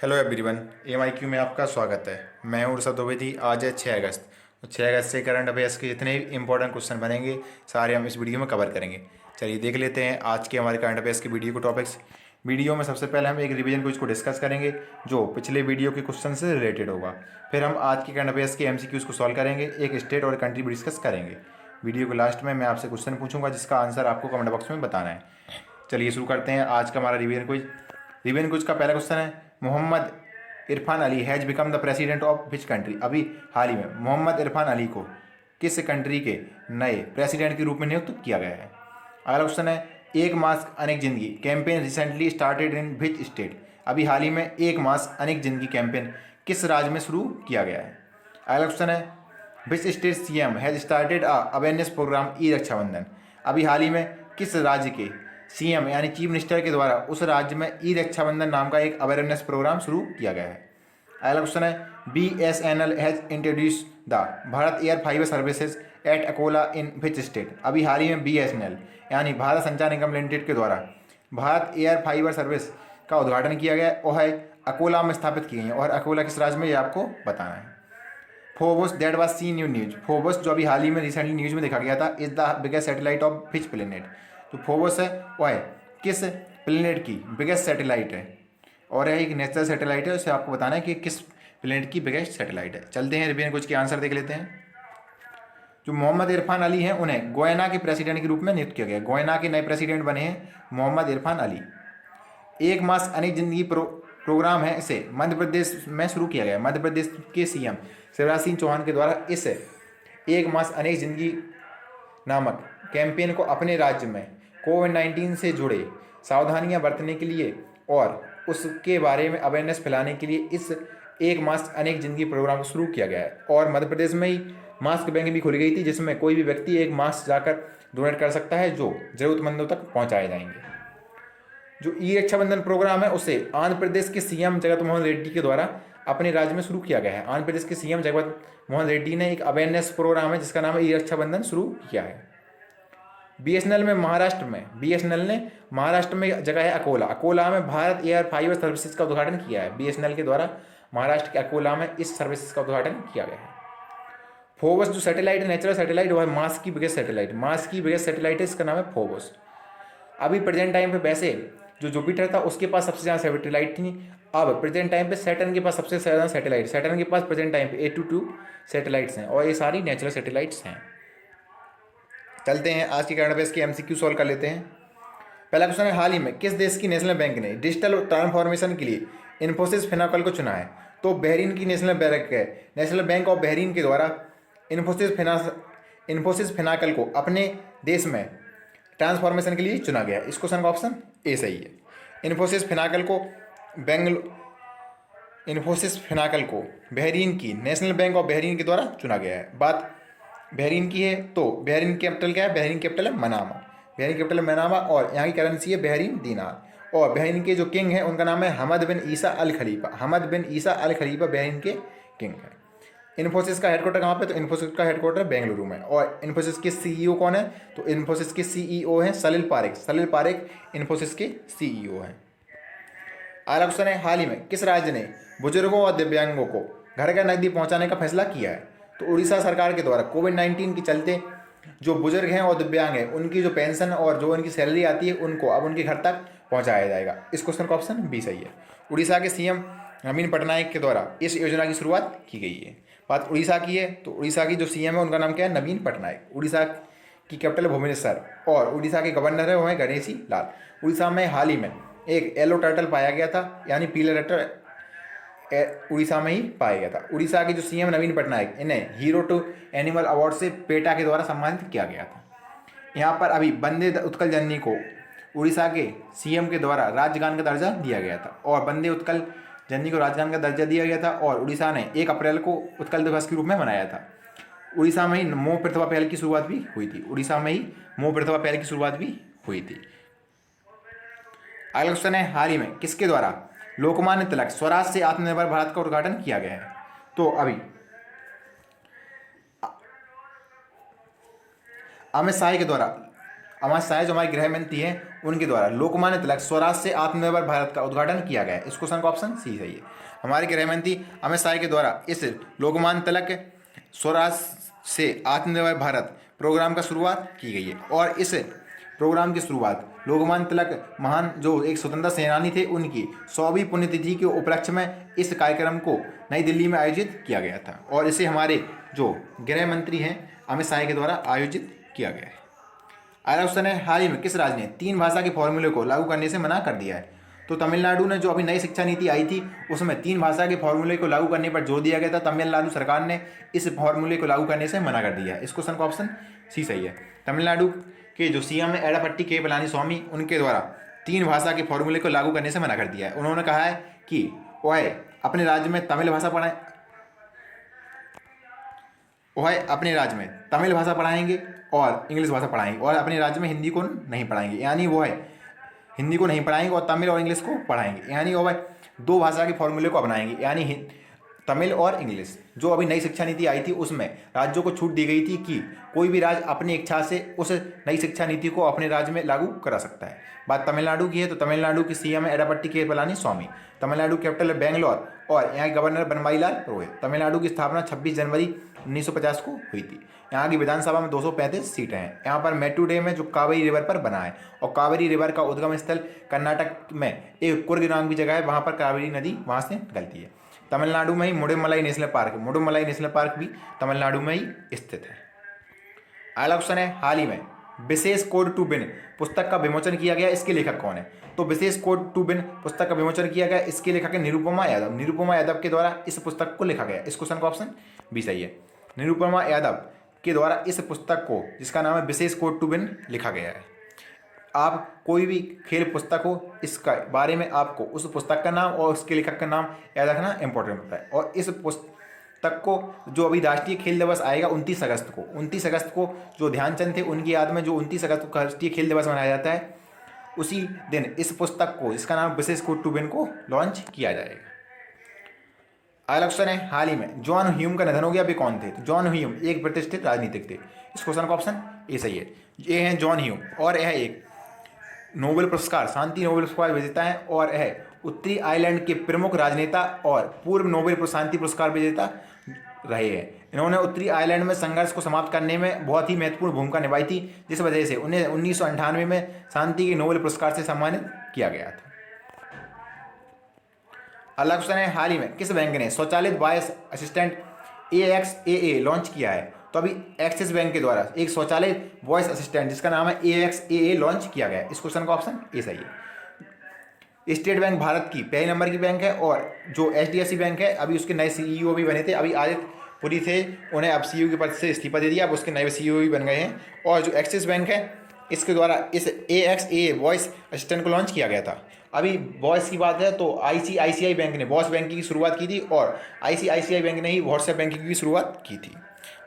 Hello everyone, एमआईक्यू में आपका स्वागत है। मैं हूँ ऋषभ द्विवेदी। आज है 6 अगस्त। तो 6 अगस्त से करंट अफेयर्स के जितने इंपॉर्टेंट क्वेश्चन बनेंगे सारे हम इस वीडियो में कवर करेंगे। चलिए देख लेते हैं आज के हमारे करंट अफेयर्स की वीडियो को टॉपिक्स। वीडियो में सबसे पहले हम एक रिवीजन क्विज को डिस्कस करेंगे जो पिछले वीडियो के क्वेश्चन से रिलेटेड होगा। फिर हम आज के करंट अफेयर्स के एमसीक्यूज को सॉल्व करेंगे, एक स्टेट और कंट्री भी डिस्कस करेंगे। वीडियो के लास्ट में मैं आपसे क्वेश्चन पूछूंगा जिसका आंसर आपको कमेंट बॉक्स में बताना है। चलिए शुरू करते हैं आज का हमारा रिवीजन क्विज। रिवीजन क्विज का पहला क्वेश्चन है, Mohammad Irfan Ali has become the president of which country. अभी हाल ही में मोहम्मद इरफान अली को किस कंट्री के नए प्रेसिडेंट के रूप में नियुक्त किया गया है। अगला क्वेश्चन है, एक मास्क अनेक जिंदगी campaign recently started in which state. अभी हाल ही में एक मास्क अनेक जिंदगी कैंपेन किस राज्य में शुरू किया गया है। अगला क्वेश्चन है, which state CM has started a awareness programme e Rakshabandhan. अभी हाल ही में किस राज्य के सीएम यानी चीफ मिनिस्टर के द्वारा उस राज्य में ई रक्षाबंधन नाम का एक अवेयरनेस प्रोग्राम शुरू किया गया है। अगला क्वेश्चन है, BSNL has introduce the Bharat air fibre services at Akola in which state. अभी हाल ही में BSNL यानी भारत संचार निगम लिमिटेड के द्वारा भारत एयर फाइबर सर्विस का उद्घाटन किया गया और है अकोला में स्थापित की गई है। और अकोला किस राज्य में ये आपको बताना है। Phobos that was seen in news. Phobos जो अभी हाल ही में रिसेंटली न्यूज में देखा गया था, is the biggest satellite of which planet. तो फोबोस है वो है किस प्लेनेट की बिगेस्ट सैटेलाइट है और यह एक नेचुरल सैटेलाइट है। उसे आपको बताना है कि किस प्लेनेट की बिगेस्ट सैटेलाइट है। चलते हैं रिवीजन कुछ के आंसर देख लेते हैं। जो मोहम्मद इरफान अली हैं उन्हें गोयना के प्रेसिडेंट के रूप में नियुक्त किया गया। गोयना के नए प्रेसिडेंट बने हैं मोहम्मद इरफान अली। एक मास अनेक जिंदगी प्रोग्राम है, इसे मध्य प्रदेश में शुरू किया गया। मध्य प्रदेश के सीएम शिवराज सिंह चौहान के द्वारा इस एक मास अनेक जिंदगी नामक कैंपेन को अपने राज्य में कोविड-19 से जुड़े सावधानियां बरतने के लिए और उसके बारे में अवेयरनेस फैलाने के लिए इस एक मास्क अनेक जिंदगी प्रोग्राम को शुरू किया गया है। और मध्य प्रदेश में ही मास्क बैंक भी खुली गई थी जिसमें कोई भी व्यक्ति एक मास्क जाकर डोनेट कर सकता है जो जरूरतमंदों तक पहुंचाए जाएंगे। जो ई रक्षाबंधन प्रोग्राम है उसे आंध्र प्रदेश के सीएम जगत मोहन रेड्डी के द्वारा अपने राज्य में शुरू किया गया है। आंध्र प्रदेश के सीएम जगत मोहन रेड्डी ने एक अवेयरनेस प्रोग्राम है जिसका नाम है ई रक्षाबंधन शुरू किया है। BSNL में महाराष्ट्र में BSNL ने महाराष्ट्र में जगह है अकोला। अकोला में भारत एयर फाइबर सर्विसेज का उद्घाटन किया है। BSNL के द्वारा महाराष्ट्र के अकोला में इस सर्विसेज का उद्घाटन किया गया है। फोबस जो सैटेलाइट है नेचुरल सैटेलाइट, वो है मार्स की बिगेस्ट सैटेलाइट। मार्स की बिगेस्ट सैटेलाइट है, इसका नाम है फोबस। अभी प्रेजेंट टाइम पे वैसे जो जुपिटर था उसके पास सबसे ज़्यादा सैटेलाइट थी। अब प्रेजेंट टाइम पे सैटर्न के पास सबसे ज़्यादा सैटेलाइट। सैटर्न के पास प्रेजेंट टाइम पे 82 सैटेलाइट्स हैं और ये सारी नेचुरल सैटेलाइट्स हैं। चलते हैं आज की करंट अफेयर्स की एमसीक्यू सॉल्व कर लेते हैं। पहला क्वेश्चन है, हाल ही में किस देश की नेशनल बैंक ने डिजिटल ट्रांसफॉर्मेशन के लिए इन्फोसिस फिनाकल को चुना है। तो बहरीन की नेशनल बैंक है। नेशनल बैंक ऑफ बहरीन के द्वारा इन्फोसिस फिनाकल को अपने देश में ट्रांसफॉर्मेशन के लिए चुना गया है। इस क्वेश्चन का ऑप्शन ए सही है। इन्फोसिस फिनाकल को बहरीन की नेशनल बैंक ऑफ बहरीन के द्वारा चुना गया है। बात बहरीन की है तो बहरीन कैपिटल क्या है? बहरीन कैपिटल है मनामा। बहरीन कैपिटल है मनामा और यहाँ की करेंसी है बहरीन दीनार। और बहरीन के जो किंग हैं उनका नाम है हमद बिन ईसा अल खलीफा। हमद बिन ईसा अल खलीफा बहरीन के किंग हैं। इन्फोसिस का हेडक्वार्टर कहाँ पे? तो इन्फोसिस का हेडक्वार्टर बेंगलुरु में। और इन्फोसिस के सीईओ कौन है? तो इन्फोसिस के सीईओ हैं सलिल पारेख। सलिल पारेख इन्फोसिस के सीईओ हैं। अगला क्वेश्चन है, हाल ही में किस राज्य ने बुजुर्गों और दिव्यांगों को घर घर नकदी पहुंचाने का फैसला किया है। तो उड़ीसा सरकार के द्वारा कोविड-19 के चलते जो बुजुर्ग हैं और दिव्यांग हैं उनकी जो पेंशन और जो उनकी सैलरी आती है उनको अब उनके घर तक पहुंचाया जाएगा। इस क्वेश्चन का ऑप्शन बी सही है। उड़ीसा के सीएम नवीन पटनायक के द्वारा इस योजना की शुरुआत की गई है। बात उड़ीसा की है तो उड़ीसा की जो सीएम है उनका नाम क्या है? नवीन पटनायक। उड़ीसा की कैपिटल भुवनेश्वर और उड़ीसा के गवर्नर है वो है गणेशी लाल। उड़ीसा में हाल ही में एक येलो टर्टल पाया गया था यानी पीले टर्टल उड़ीसा में ही पाया गया था। उड़ीसा के जो सीएम नवीन पटनायक इन्हें हीरो टू एनिमल अवार्ड से पेटा के द्वारा सम्मानित किया गया था। यहाँ पर अभी वंदे उत्कल जननी को उड़ीसा के सीएम के द्वारा राज्यगान का दर्जा दिया गया था। और वंदे उत्कल जननी को राज्यगान का दर्जा दिया गया था और उड़ीसा ने 1 अप्रैल को उत्कल दिवस के रूप में मनाया था। उड़ीसा में ही मोह प्रतिभा पहल की शुरुआत भी हुई थी। उड़ीसा में ही मोह प्रतिभा पहल की शुरुआत भी हुई थी। अगला क्वेश्चन है, हाल ही में किसके द्वारा लोकमान्य तिलक स्वराज से आत्मनिर्भर भारत का उद्घाटन किया गया है। तो अभी अमित शाह के द्वारा अमित शाह जो हमारे गृह मंत्री हैं उनके द्वारा लोकमान्य तिलक स्वराज से आत्मनिर्भर भारत का उद्घाटन किया गया है। इस क्वेश्चन का ऑप्शन सी सही है। हमारे गृह मंत्री अमित शाह के द्वारा इस लोकमान्य तिलक स्वराज से आत्मनिर्भर भारत प्रोग्राम का शुरुआत की गई है और इस प्रोग्राम की शुरुआत लोकमान्य तिलक महान जो एक स्वतंत्रता सेनानी थे उनकी 100वीं पुण्यतिथि के उपलक्ष्य में इस कार्यक्रम को नई दिल्ली में आयोजित किया गया था और इसे हमारे जो गृह मंत्री हैं अमित शाह के द्वारा आयोजित किया गया है। अगला क्वेश्चन है, हाल ही में किस राज्य ने 3 भाषा के फॉर्मूले को लागू करने से मना कर दिया है? तो तमिलनाडु ने जो अभी नई शिक्षा नीति आई थी उसमें 3 भाषा के फॉर्मूले को लागू करने पर जोर दिया गया था। तमिलनाडु सरकार ने इस फॉर्मूले को लागू करने से मना कर दिया है। इस क्वेश्चन का ऑप्शन सी सही है। तमिलनाडु के जो सीएम है एडापट्टी के पलानीस्वामी उनके द्वारा 3 भाषा के फॉर्मूले को लागू करने से मना कर दिया है। उन्होंने कहा है कि वह अपने राज्य में तमिल भाषा पढ़ाएंगे और इंग्लिश भाषा पढ़ाएंगे और अपने राज्य में हिंदी को नहीं पढ़ाएंगे, यानी वो है हिंदी को नहीं पढ़ाएंगे और तमिल और इंग्लिश को पढ़ाएंगे, यानी वो 2 भाषा के फॉर्मूले को अपनाएंगे, यानी तमिल और इंग्लिश। जो अभी नई शिक्षा नीति आई थी उसमें राज्यों को छूट दी गई थी कि कोई भी राज्य अपनी इच्छा से उस नई शिक्षा नीति को अपने राज्य में लागू करा सकता है। बात तमिलनाडु की है तो तमिलनाडु की सीएम है एडापट्टी के पलानीस्वामी। तमिलनाडु कैपिटल है बेंगलोर और यहाँ के गवर्नर बनवारीलाल पुरोहित। तमिलनाडु की स्थापना 26 जनवरी 1950 को हुई थी। यहाँ की विधानसभा में 235 सीटें हैं। यहाँ पर मेट्रो डैम है जो कावेरी रिवर पर बना है और कावेरी रिवर का उद्गम स्थल कर्नाटक में एक कुर्ग नाम की जगह है, वहाँ पर कावेरी नदी वहाँ से निकलती है। तमिलनाडु में ही Mudumalai national park, Mudumalai national park भी तमिलनाडु में ही स्थित है। अगला क्वेश्चन है, हाल ही में विशेष कोड टू विन पुस्तक का विमोचन किया गया, इसके लेखक कौन है? तो विशेष कोड टू विन पुस्तक का विमोचन किया गया, इसके लेखक है निरुपमा यादव। निरुपमा यादव के द्वारा इस पुस्तक को लिखा गया। इस क्वेश्चन का ऑप्शन बी सही है। निरुपमा यादव के द्वारा इस पुस्तक को, जिसका नाम है विशेष कोड टू विन, लिखा गया है। आप कोई भी खेल पुस्तक हो इसका बारे में आपको उस पुस्तक का नाम और उसके लेखक का नाम याद रखना इंपॉर्टेंट होता है। और इस पुस्तक को जो अभी राष्ट्रीय खेल दिवस आएगा 29 अगस्त को जो ध्यानचंद थे उनकी याद में जो 29 अगस्त को राष्ट्रीय खेल दिवस मनाया जाता है, उसी दिन इस पुस्तक को, जिसका नाम विशेष कोड टू विन, को लॉन्च किया जाएगा। अगला क्वेश्चन है, हाल ही में जॉन ह्यूम का निधन हो गया, अभी कौन थे? तो जॉन ह्यूम एक प्रतिष्ठित राजनीतिक थे। इस क्वेश्चन का ऑप्शन ए सही है। ये हैं जॉन ह्यूम और यह एक नोबेल पुरस्कार, शांति नोबेल पुरस्कार विजेता है और यह उत्तरी आयरलैंड के प्रमुख राजनेता और पूर्व नोबेल शांति पुरस्कार विजेता रहे हैं। इन्होंने उत्तरी आयरलैंड में संघर्ष को समाप्त करने में बहुत ही महत्वपूर्ण भूमिका निभाई थी, जिस वजह से उन्हें 1998 में शांति के नोबेल पुरस्कार से सम्मानित किया गया था। अगला क्वेश्चन है, हाल ही में किस बैंक ने स्वचालित वॉइस असिस्टेंट AXAA लॉन्च किया है? तो अभी एक्सिस बैंक के द्वारा एक स्वचालित वॉइस असिस्टेंट जिसका नाम है AXAA लॉन्च किया गया है। इस क्वेश्चन का ऑप्शन ए सही है। स्टेट बैंक भारत की पहले नंबर की बैंक है और जो HDFC बैंक है अभी उसके नए CEO भी बने थे। अभी आदित्य पुरी थे, उन्हें अब CEO के पद से इस्तीफा दे दिया, अब उसके नए CEO भी बन गए हैं। और जो एक्सिस बैंक है इसके द्वारा इस AXAA वॉइस असिस्टेंट को लॉन्च किया गया था। अभी वॉइस की बात है तो ICICI बैंक ने वॉइस बैंकिंग की शुरुआत की थी और ICICI बैंक ने ही व्हाट्सएप बैंकिंग की शुरुआत की थी।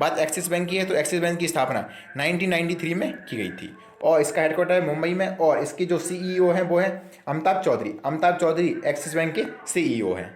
बात एक्सिस बैंक की है तो एक्सिस बैंक की स्थापना 1993 में की गई थी और इसका हेडक्वार्टर है मुंबई में और इसके जो CEO हैं वो हैं अमिताभ चौधरी। अमिताभ चौधरी एक्सिस बैंक के CEO हैं।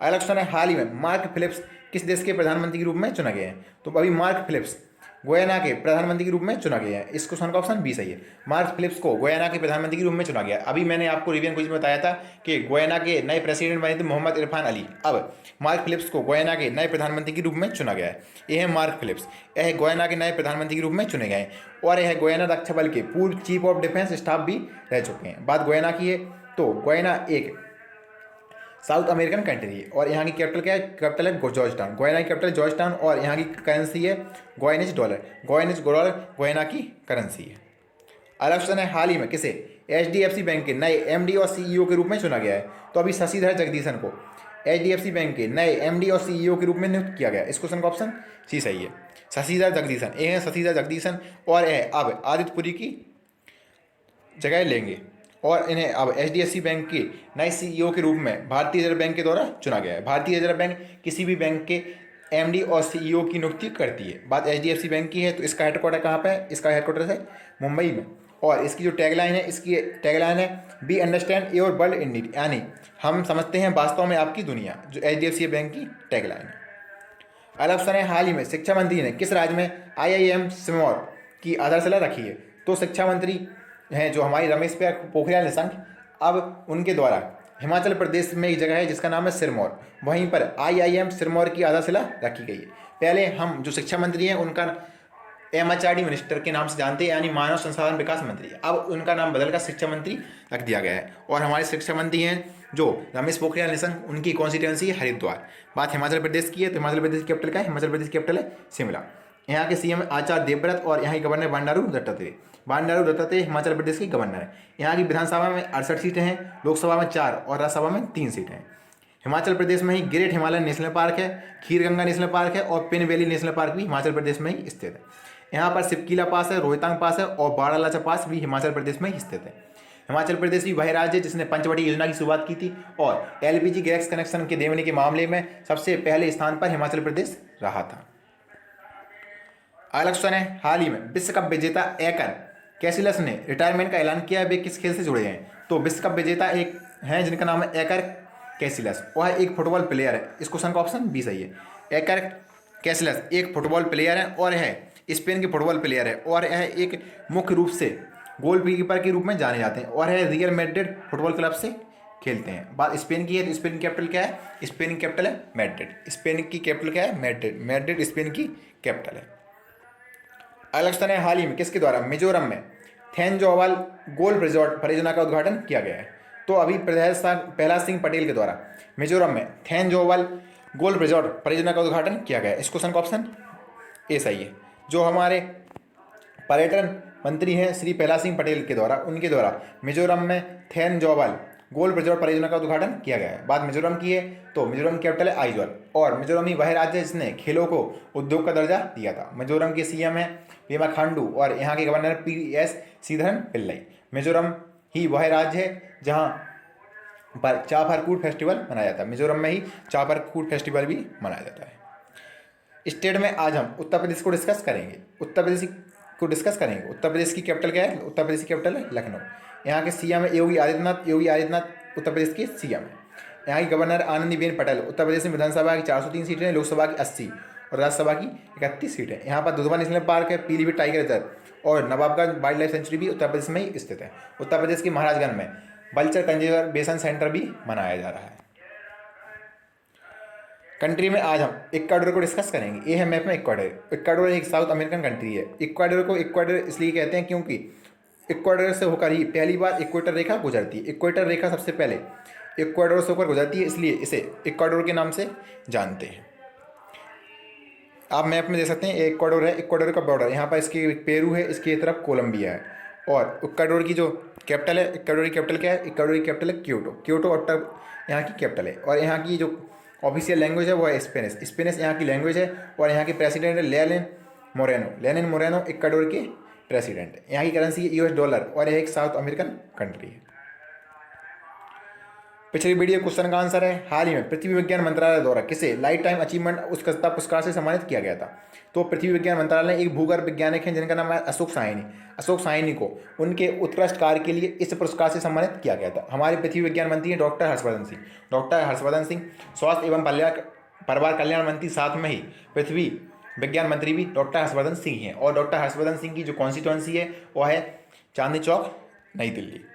अगला क्वेश्चन है, हाल ही में मार्क फिलिप्स किस देश के प्रधानमंत्री के रूप में चुना गया है? तो अभी मार्क फिलिप्स गुयाना के प्रधानमंत्री के रूप में चुना गया है। इस क्वेश्चन का ऑप्शन बी सही है। मार्क फिलिप्स को गुयाना के प्रधानमंत्री के रूप में चुना गया। अभी मैंने आपको रिवीजन क्विज में बताया था कि गुयाना के नए प्रेसिडेंट बने थे मोहम्मद इरफान अली। अब मार्क फिलिप्स को गुयाना के नए प्रधानमंत्री के रूप में चुना गया है। यह है मार्क फिलिप्स, यह गुयाना के नए प्रधानमंत्री के रूप में चुने गए हैं और यह गुयाना रक्षा बल के पूर्व चीफ ऑफ डिफेंस स्टाफ भी रह चुके हैं। बात गुयाना की है तो गुयाना एक साउथ अमेरिकन कंट्री है और यहाँ की कैपिटल क्या है? कैपिटल है जॉर्ज टाउन। गुयाना की कैपिटल जॉर्ज टाउन और यहाँ की करेंसी है गुयानीज डॉलर। गुयानीज डॉलर गुयाना की करेंसी है। अगला क्वेश्चन है, हाल ही में किसे HDFC बैंक के नए MD और CEO के रूप में चुना गया है? तो अभी शशिधर जगदीशन को HDFC बैंक के नए MD और CEO के रूप में नियुक्त किया गया। इस क्वेश्चन का ऑप्शन सी सही है। शशिधर जगदीशन, ये है शशिधर जगदीशन और यह अब आदित्य पुरी की जगह लेंगे और इन्हें अब HDFC बैंक के नए CEO के रूप में भारतीय रिजर्व बैंक के द्वारा चुना गया है। भारतीय रिजर्व बैंक किसी भी बैंक के MD और CEO की नियुक्ति करती है। बात HDFC बैंक की है तो इसका हेडक्वार्टर कहाँ पे है? इसका हेडक्वार्टर है मुंबई में और इसकी जो टैगलाइन है, इसकी टैगलाइन है be understand your world in need, यानी हम समझते हैं वास्तव में आपकी दुनिया, जो HDFC बैंक की टैगलाइन है। अगला क्वेश्चन है, हाल ही में शिक्षा मंत्री ने किस राज्य में IIM सिरमौर की आधारशिला रखी है? तो शिक्षा मंत्री हैं जो हमारी रमेश पोखरियाल निशंक, अब उनके द्वारा हिमाचल प्रदेश में एक जगह है जिसका नाम है सिरमौर, वहीं पर IIM सिरमौर की आधारशिला रखी गई है। पहले हम जो शिक्षा मंत्री हैं उनका MHRD मिनिस्टर के नाम से जानते हैं, यानी मानव संसाधन विकास मंत्री। अब उनका नाम बदलकर शिक्षा मंत्री रख दिया गया है। और हमारे शिक्षा मंत्री हैं जो रमेश पोखरियाल निशंक, उनकी कॉन्स्टिट्यूंसी है हरिद्वार। बात हिमाचल प्रदेश की है, तो हिमाचल प्रदेश की कैपिटल क्या है? हिमाचल प्रदेश की कैपिटल है शिमला। यहाँ के CM आचार्य देवव्रत और यहाँ के गवर्नर बंडारू दत्तात्रेय। बंडारू दत्तात्रेय हिमाचल प्रदेश के गवर्नर हैं। यहाँ की विधानसभा में 68 सीटें हैं, लोकसभा में 4 और राज्यसभा में 3 सीटें हैं। हिमाचल प्रदेश में ही ग्रेट हिमालयन नेशनल पार्क है, खीरगंगा नेशनल पार्क है और पिन वैली नेशनल पार्क भी हिमाचल प्रदेश में ही स्थित है। यहाँ पर सिपकीला पास है, रोहतांग पास है और बारालाचा पास भी हिमाचल प्रदेश में ही स्थित है। हिमाचल प्रदेश भी वह राज्य है जिसने पंचवटी योजना की शुरुआत की थी और LPG गैस कनेक्शन के देने के मामले में सबसे पहले स्थान पर हिमाचल प्रदेश रहा था। अगला क्वेश्चन है, हाल ही में विश्व कप विजेता एकर कैसिलस ने रिटायरमेंट का ऐलान किया है, वे किस खेल से जुड़े हैं? तो विश्व कप विजेता एक हैं जिनका नाम है एकर कैसिलस, वह एक फुटबॉल प्लेयर है। इस क्वेश्चन का ऑप्शन बी सही है। एकर कैसिलस एक फुटबॉल प्लेयर है और यह स्पेन के फुटबॉल प्लेयर है और यह एक मुख्य रूप से गोलकीपर के रूप में जाने जाते हैं और यह रियल मैड्रिड फुटबॉल क्लब से खेलते हैं। बात स्पेन की है तो स्पेन की कैपिटल क्या है? स्पेन की कैपिटल है मैड्रिड। स्पेन की कैपिटल क्या है? मैड्रिड। मैड्रिड स्पेन की कैपिटल है। अगला क्वेश्चन है, हाल ही में किसके द्वारा मिजोरम में थेंजोवाल गोल्फ रिजॉर्ट परियोजना का उद्घाटन किया गया है? तो अभी प्रहलाद सिंह पटेल के द्वारा मिजोरम में थेंजोवाल गोल्फ रिजॉर्ट परियोजना का उद्घाटन किया गया है। इस क्वेश्चन का ऑप्शन ए सही है। जो हमारे पर्यटन मंत्री हैं श्री प्रहलाद सिंह पटेल के द्वारा, उनके द्वारा मिजोरम में थेंजोवाल गोल्फ रिजॉर्ट परियोजना का उद्घाटन किया गया है। बात मिजोरम की है तो मिजोरम की कैपिटल है आइजॉल और मिजोरम ही वह राज्य है जिसने खेलों को उद्योग का दर्जा दिया था। मिजोरम के CM है पेमा खांडू और यहाँ के गवर्नर PS श्रीधरन पिल्लाई। मिजोरम ही वह राज्य है जहाँ पर चापारकूट फेस्टिवल मनाया जाता है। मिजोरम में ही चापारकूट फेस्टिवल भी मनाया जाता है। स्टेट में आज हम उत्तर प्रदेश को डिस्कस करेंगे। उत्तर प्रदेश की कैपिटल क्या है? उत्तर प्रदेश की कैपिटल है लखनऊ। यहाँ के CM है योगी आदित्यनाथ। योगी आदित्यनाथ उत्तर प्रदेश के CM है। यहाँ की गवर्नर आनंदीबेन पटेल। उत्तर प्रदेश में विधानसभा की 403 सीटें हैं, लोकसभा की 80 और राज्यसभा की 31 सीटें। यहाँ पर दुधवा नेशनल पार्क है, पीलीभीत टाइगर रिजर्व और नवाबगंज वाइल्ड लाइफ सेंचुरी भी उत्तर प्रदेश में ही स्थित है। उत्तर प्रदेश के महाराजगंज में वल्चर कंजर्वेशन सेंटर भी बनाया जा रहा है। कंट्री में आज हम इक्वाडोर को डिस्कस करेंगे। ये है मैप में इक्वाडोर। इक्वाडोर एक साउथ अमेरिकन कंट्री है। इक्वाडोर को इक्वाडोर इसलिए कहते हैं क्योंकि इक्वाडोर से होकर ही पहली बार इक्वेटर रेखा गुजरती है। इक्वेटर रेखा सबसे पहले इक्वाडोर से होकर गुजरती है, इसलिए इसे इक्वाडोर के नाम से जानते हैं। आप मैप में देख सकते हैं इक्वाडोर है, इक्वाडोर का बॉर्डर यहाँ पर इसकी पेरू है, इसकी तरफ कोलंबिया है और इक्वाडोर की जो कैपिटल है, इक्वाडोर की कैपिटल क्या है? इक्वाडोर की कैपिटल है क्योटो। क्योटो यहाँ की कैपिटल है और यहाँ की जो ऑफिशियल लैंग्वेज है वो है स्पेनिश। स्पेनिश यहाँ की लैंग्वेज है और यहाँ के प्रेसिडेंट है Lenin Moreno. Lenin Moreno Ecuador के प्रेसिडेंट है। यहाँ की करेंसी है US डॉलर और यह एक साउथ अमेरिकन कंट्री है। पिछली वीडियो क्वेश्चन का आंसर है, हाल ही में पृथ्वी विज्ञान मंत्रालय द्वारा किसे लाइफ टाइम अचीवमेंट उत्कृष्टता पुरस्कार से सम्मानित किया गया था? तो पृथ्वी विज्ञान मंत्रालय एक भूगर्भ वैज्ञानिक हैं जिनका नाम है अशोक साहनी। अशोक साहनी को उनके उत्कृष्ट कार्य के लिए इस पुरस्कार से सम्मानित किया गया था। हमारे पृथ्वी विज्ञान मंत्री हैं डॉक्टर हर्षवर्धन सिंह। डॉक्टर हर्षवर्धन सिंह स्वास्थ्य एवं परिवार कल्याण मंत्री, साथ में ही पृथ्वी विज्ञान मंत्री भी डॉक्टर हर्षवर्धन सिंह हैं और डॉक्टर हर्षवर्धन सिंह की जो कॉन्स्टिट्यूंसी है वह है चांदनी चौक, नई दिल्ली।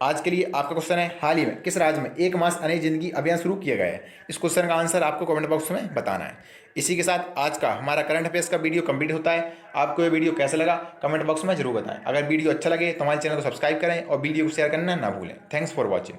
आज के लिए आपका क्वेश्चन है, हाल ही में किस राज्य में 1 मास अनई जिंदगी अभियान शुरू किया गया है? इस क्वेश्चन का आंसर आपको कमेंट बॉक्स में बताना है। इसी के साथ आज का हमारा करंट अफेयर्स का वीडियो कंप्लीट होता है। आपको ये वीडियो कैसा लगा कमेंट बॉक्स में जरूर बताएं। अगर वीडियो अच्छा लगे तो हमारे चैनल को सब्सक्राइब करें और वीडियो को शेयर करना ना भूलें। Thanks for watching.